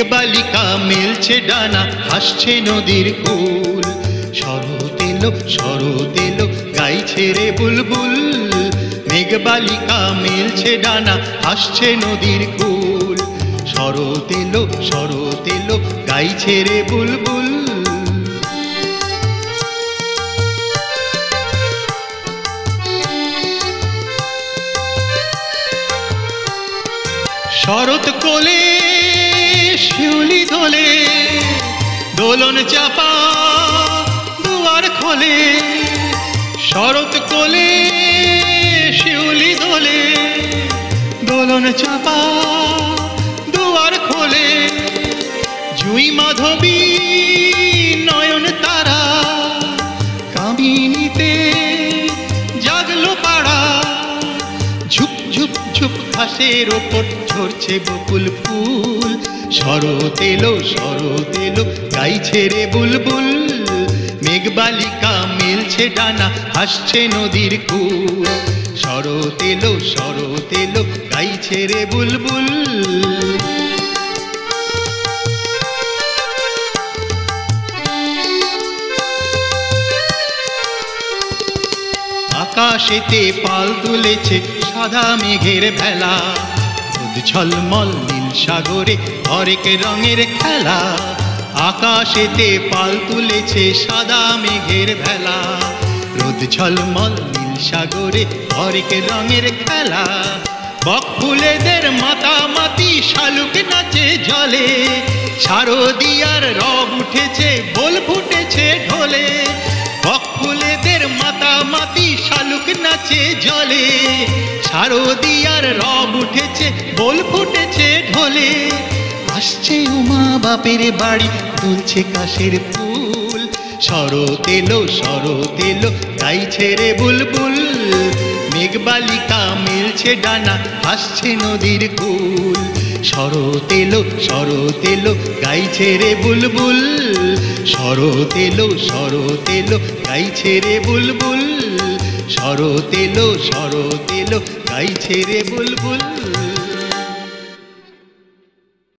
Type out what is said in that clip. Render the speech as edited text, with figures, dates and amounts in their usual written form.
মেঘবালিকা মেলছে ডানা, হাসছে নদীর কূল। শরৎ এলো গাইছে রে বুলবুল। মেঘবালিকা মেলছে ডানা, হাসছে নদীর কূল। শরৎ এলো গাইছে রে বুলবুল। শরৎ কোলে শিউলি দোলে, দোলন চাপা দুয়ার খোলে। শরৎ কোলে শিউলি দোলে, দোলন চাপা দুয়ার খোলে। জুই মাধবী নয়ন তারা, কামিনীতে জাগলো পাড়া। ঝুপ ঝুপ ঝুপ ঘাসের ওপর ঝরছে বকুল ফুল। শরৎ এলো গাইছে রে বুলবুল। মেঘবালিকা মেলছে ডানা, হাসছে নদীর কূল। শরৎ এলো গাইছে রে বুলবুল। আকাশেতে পাল তুলেছে সাদা মেঘের ভেলা। রোদ ঝলমল নীল সাগরে হরেক রঙের খেলা। আকাশেতে পাল তুলেছে সাদা মেঘের ভেলা। রোদ ঝলমল নীল সাগরে হরেক রঙের খেলা। বক ফুলেদের মাতামাতি শালুক নাচে জলে। শারদিয়ার রব উঠেছে বোল ফুটেছে ঢোলে। বক ফুলেদের মাতামাতি শালুক নাচে জলে। শারদিয়ার রব উঠেছে বোল ফুটেছে ঢোলে। আসছে উমা বাপের বাড়ি, দুলছে কাশের ফুল। শরৎ এলো গাইছে রে বুলবুল। মেঘবালিকা মেলছে ডানা, হাসছে নদীর কূল। শরৎ এলো গাইছে রে বুলবুল। শরৎ এলো গাইছে রে বুলবুল। শরৎ এলো গাইছে রে বুলবুল।